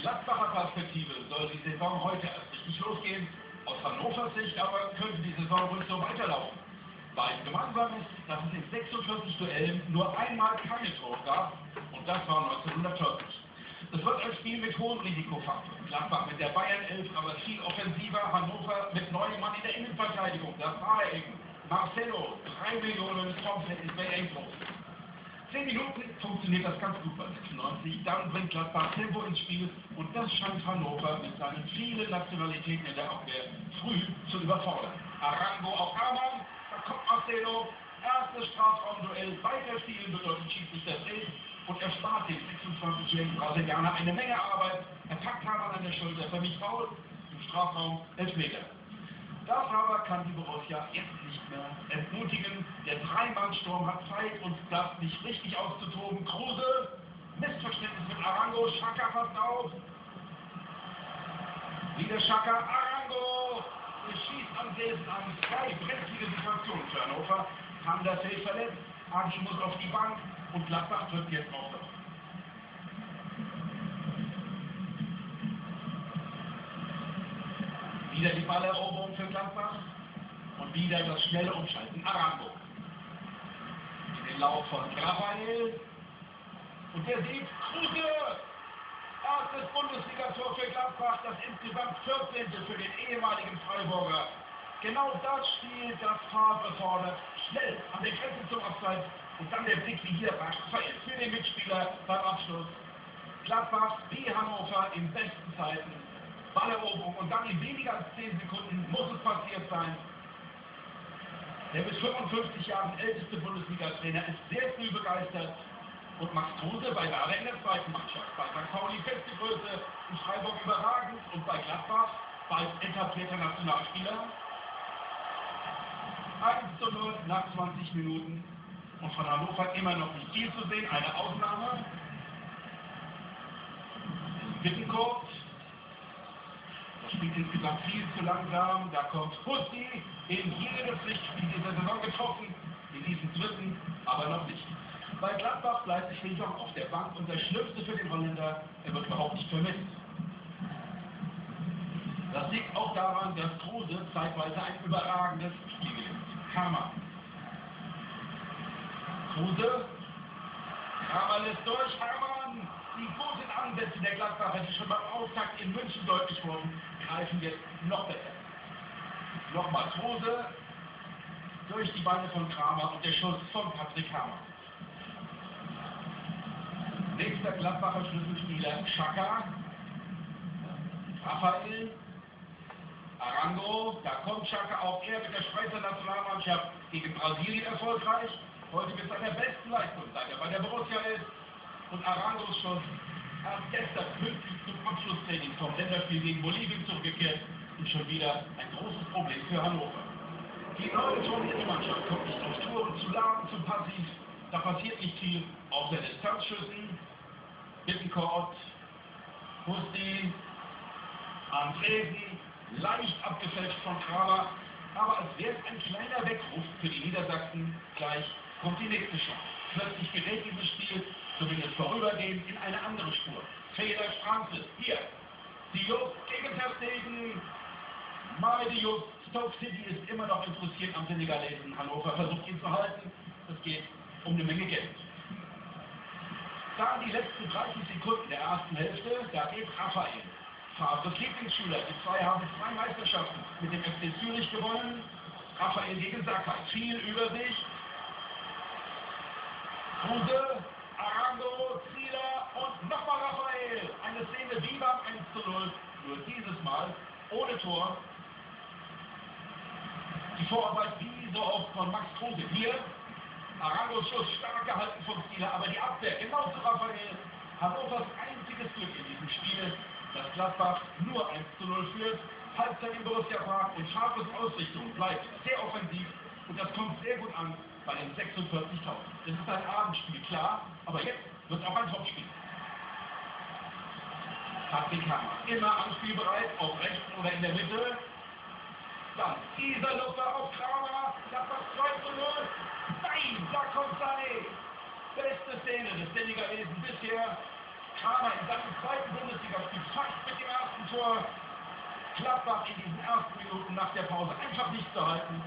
Gladbacher Perspektive soll die Saison heute erst richtig losgehen. Aus Hannovers Sicht aber könnte die Saison ruhig so weiterlaufen. Weil gemeinsam ist, dass es in 46 Duellen nur einmal keine Tore gab und das war 1940. Es wird ein Spiel mit hohem Risikofaktor. Gladbach mit der Bayern-11, aber viel offensiver. Hannover mit neuem Mann in der Innenverteidigung. Das war eben Marcelo, 3 Millionen komplett ins Beendlos. 10 Minuten funktioniert das ganz gut bei 96, dann bringt Gladbach Tempo ins Spiel und das scheint Hannover mit seinen vielen Nationalitäten in der Abwehr früh zu überfordern. Arango auf Amann, da kommt Marcelo, erstes Strafraumduell, weiterspielen bedeutet Schiedsrichter dreht und erspart dem 26-jährigen Brasilianer eine Menge Arbeit. Er packt Hamann an der Schulter, für mich faul, im Strafraum Elfmeter. Das aber kann die Borussia jetzt nicht mehr entmutigen. Der Dreimann-Sturm hat Zeit, uns das nicht richtig auszutoben. Kruse, Missverständnis mit Arango, Xhaka passt auf. Wieder Xhaka, Arango, schießt am Felsen an. 2 brenzlige Situationen für Hannover. Van der Veld verletzt, Agi muss auf die Bank und Gladbach trifft jetzt auch noch. Wieder die Balleroberung für Gladbach und wieder das schnelle Umschalten. Arango. In den Lauf von Raphael. Und der sieht Kruse. Erstes Bundesliga-Tor für Gladbach, das insgesamt 14. für den ehemaligen Freiburger. Genau das Spiel, das Favre fordert. Schnell an der Grenze zum Abseits. Und dann der Blick wie hier Raphael für den Mitspieler beim Abschluss. Gladbach wie Hannover in besten Zeiten. Balleroberung und dann in weniger als 10 Sekunden muss es passiert sein. Der bis 55 Jahren älteste Bundesliga-Trainer ist sehr früh begeistert und Max Kruse bei Werder in der zweiten Mannschaft. Bei St. Pauli feste Größe, in Freiburg überragend und bei Gladbach bald etablierter Nationalspieler. 1:0 nach 20 Minuten und von Hannover immer noch nicht viel zu sehen, eine Ausnahme. Bittencourt. Das spielt insgesamt viel zu langsam. Da kommt Husti in jedes Pflichtspiel dieser Saison getroffen. In diesem dritten, aber noch nicht. Bei Gladbach bleibt sich Wilton auf der Bank und das Schlimmste für den Holländer, er wird überhaupt nicht vermisst. Das liegt auch daran, dass Kruse zeitweise ein überragendes Spiel ist. Kramer. Kruse. Kramer lässt durch. Hermann. Die guten Ansätze der Gladbacher, die schon beim Auftakt in München deutlich wurden, greifen jetzt noch besser. Nochmal Kruse durch die Beine von Kramer und der Schuss von Patrick Hamann. Nächster Gladbacher Schlüsselspieler Xhaka. Raphael. Arango. Da kommt Xhaka auch er mit der Schweizer Nationalmannschaft gegen Brasilien erfolgreich. Heute mit seiner besten Leistung, seit er bei der Borussia ist. Und Arangos Schuss erst gestern pünktlich zum Abschlusstraining vom Länderspiel gegen Bolivien zurückgekehrt und schon wieder ein großes Problem für Hannover. Die neue Turniermannschaft kommt nicht auf Tour und zu lahm, zu passiv. Da passiert nicht viel, außer Distanzschüssen. Bittencourt, Husti, Andresen, leicht abgefälscht von Kramer. Aber als wäre es ein kleiner Weckruf für die Niedersachsen, gleich kommt die nächste Chance. Plötzlich gerät dieses Spiel, zumindest vorübergehend, in eine andere Spur. Fehler Stranze. Hier. Diop gegen Ter Stegen. Mal Diop. Stoke City ist immer noch interessiert am Senegalesen. Hannover versucht ihn zu halten. Es geht um eine Menge Geld. Da die letzten 30 Sekunden der ersten Hälfte, da geht Raphael. Favres Lieblingsschüler. Die zwei haben 2 Meisterschaften mit dem FC Zürich gewonnen. Raphael gegen Sakai. Viel Übersicht. Kruse, Arango, Zieler und nochmal Raphael. Eine Szene wie beim 1:0, nur dieses Mal ohne Tor. Die Vorarbeit wie so oft von Max Kruse. Hier, Arangos Schuss stark gehalten vom Zieler, aber die Abwehr genau zu Raphael. Hannovers einziges Glück in diesem Spiel, dass Gladbach nur 1:0 führt. Halbzeit im Borussia Park und Favres Ausrichtung bleibt sehr offensiv und das kommt sehr gut an bei den 46.000. Das ist ein Abendspiel, klar, aber jetzt wird es auch ein Topspiel. Patrick Hamann, immer anspielbereit, auf rechts oder in der Mitte. Dann dieser Lupfer auf Kramer, das war 2:0. Nein, da kommt Sané. Beste Szene des Senegalesen bisher. Kramer in seinem zweiten Bundesligaspiel fast mit dem ersten Tor. Gladbach in diesen ersten Minuten nach der Pause einfach nicht zu halten.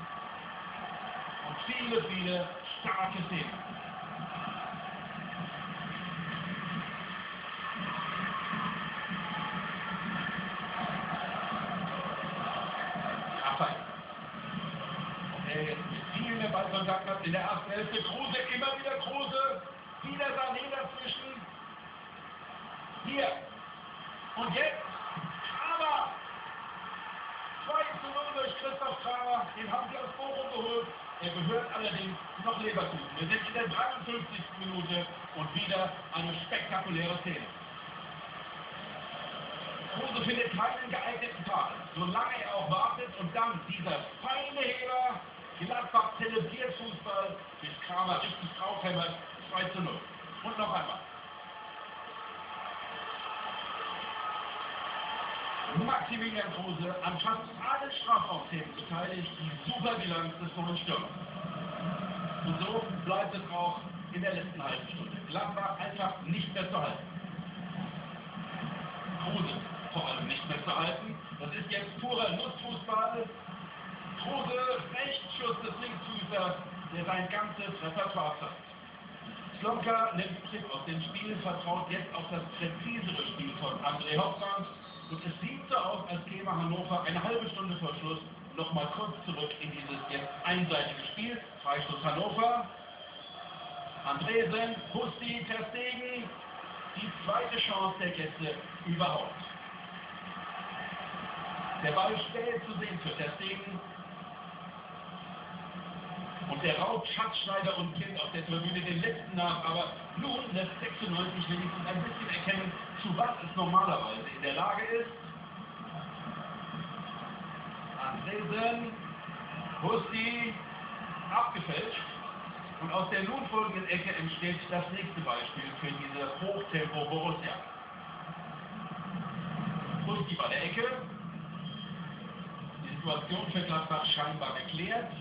Und viele, viele starke Szenen. Raphael. Der jetzt mit vielen der Ballkontakt hat in der ersten Hälfte. Kruse, immer wieder Kruse. Wieder Sané dazwischen. Hier. Und jetzt Kramer. 2:0 durch Christoph Kramer. Den haben sie aus Bochum geholt. Er gehört allerdings noch Leverkusen. Wir sind in der 53. Minute und wieder eine spektakuläre Szene. Kruse findet keinen geeigneten Pass, solange er auch wartet, und dann dieser feine Heber. Gladbach zelebriert Fußball, bis Kramer richtig draufhämmert. 2:0. Und noch einmal. Maximilian Kruse an fast allen Strafraumszenen beteiligt, die Superbilanz des neuen Stürmers. Und so bleibt es auch in der letzten halben Stunde. Gladbach einfach nicht mehr zu halten. Kruse vor allem nicht mehr zu halten. Das ist jetzt purer Nutzfußball. Kruse, Rechtsschuss des Linksfüßers, der sein ganzes Repertoire zeigt. Slomka nimmt Trick aus dem Spiel, vertraut jetzt auf das präzisere Spiel von André Hoffmann. Und es sieht so aus, als käme Hannover eine halbe Stunde vor Schluss nochmal kurz zurück in dieses jetzt einseitige Spiel. Freistoß Hannover. Andresen, Busti, Ter Stegen. Die zweite Chance der Gäste überhaupt. Der Ball spät zu sehen für Ter Stegen. Und der raubt Schatzschneider und Kind auf der Tribüne den letzten nach. Aber nun lässt 96 wenigstens ein bisschen erkennen, zu was es normalerweise in der Lage ist. Andresen, Busti, abgefälscht. Und aus der nun folgenden Ecke entsteht das nächste Beispiel für diese Hochtempo-Borussia. Busti bei der Ecke. Die Situation für Gladbach scheinbar geklärt.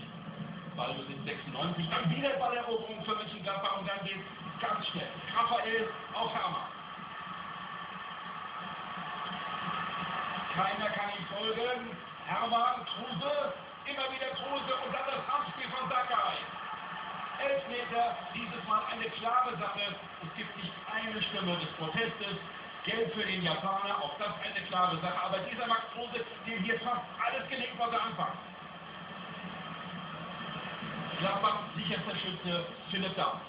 Ballbesitz 96, dann wieder Balleroberung für Mönchengladbach und dann geht es ganz schnell. Raphael auf Hermann. Keiner kann ihm folgen. Hermann, Kruse, immer wieder Kruse und dann das Handspiel von Sakai. 11 Meter, dieses Mal eine klare Sache. Es gibt nicht eine Stimme des Protestes. Gelb für den Japaner, auch das eine klare Sache. Aber dieser Max Kruse, dem hier fast alles gelingt, was er anpackt. Gladbach sicherster Schütze Philipp Daum.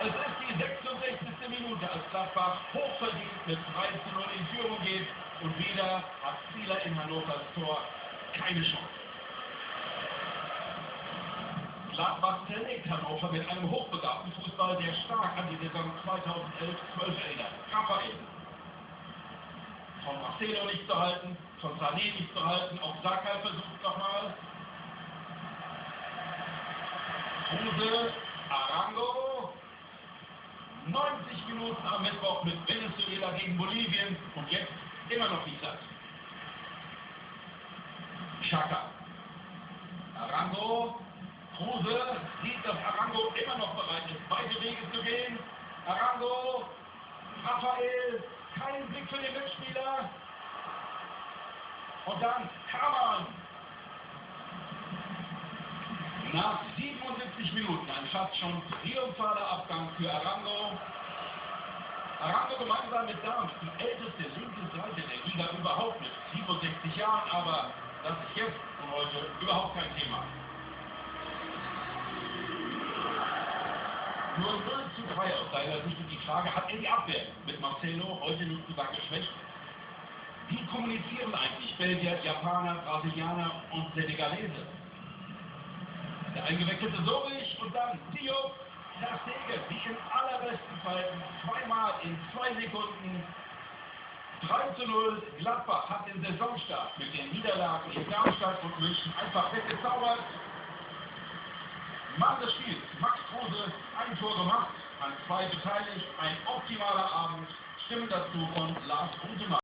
Es ist die 66. Minute, als Gladbach hochverdient mit 3:0 in Führung geht. Und wieder hat Zieler in Hannovers Tor keine Chance. Gladbach zerlegt Hannover mit einem hochbegabten Fußball, der stark an die Saison 2011-12 erinnert. Raphael. Von Marcelo nicht zu halten, von Sané nicht zu halten, auch Sakai versucht nochmal. Kruse, Arango. 90 Minuten am Mittwoch mit Venezuela gegen Bolivien und jetzt immer noch nicht satt. Xhaka. Arango. Kruse sieht, dass Arango immer noch bereit ist, beide Wege zu gehen. Arango. Raphael. Kein Blick für den Mitspieler. Und dann Hermann. Nach 77 Minuten ein fast schon triumphaler Abgang für Arango. Arango gemeinsam mit Damm, die älteste linke Seite der Liga überhaupt mit 67 Jahren, aber das ist jetzt und heute überhaupt kein Thema. Nur 0:3 aus seiner Sicht die Frage, hat er die Abwehr mit Marcelo heute nicht sogar geschwächt? Wie kommunizieren eigentlich Belgier, Japaner, Brasilianer und Senegalese? Der eingewechselte Sorich und dann Diop, Ter Stegen, wie in allerbesten Zeiten, zweimal in 2 Sekunden. 3:0, Gladbach hat den Saisonstart mit den Niederlagen in Darmstadt und München einfach weggezaubert. Mann des Spiels, Max Kruse, ein Tor gemacht, an 2 beteiligt, ein optimaler Abend. Stimmen dazu von Lars Runtemann.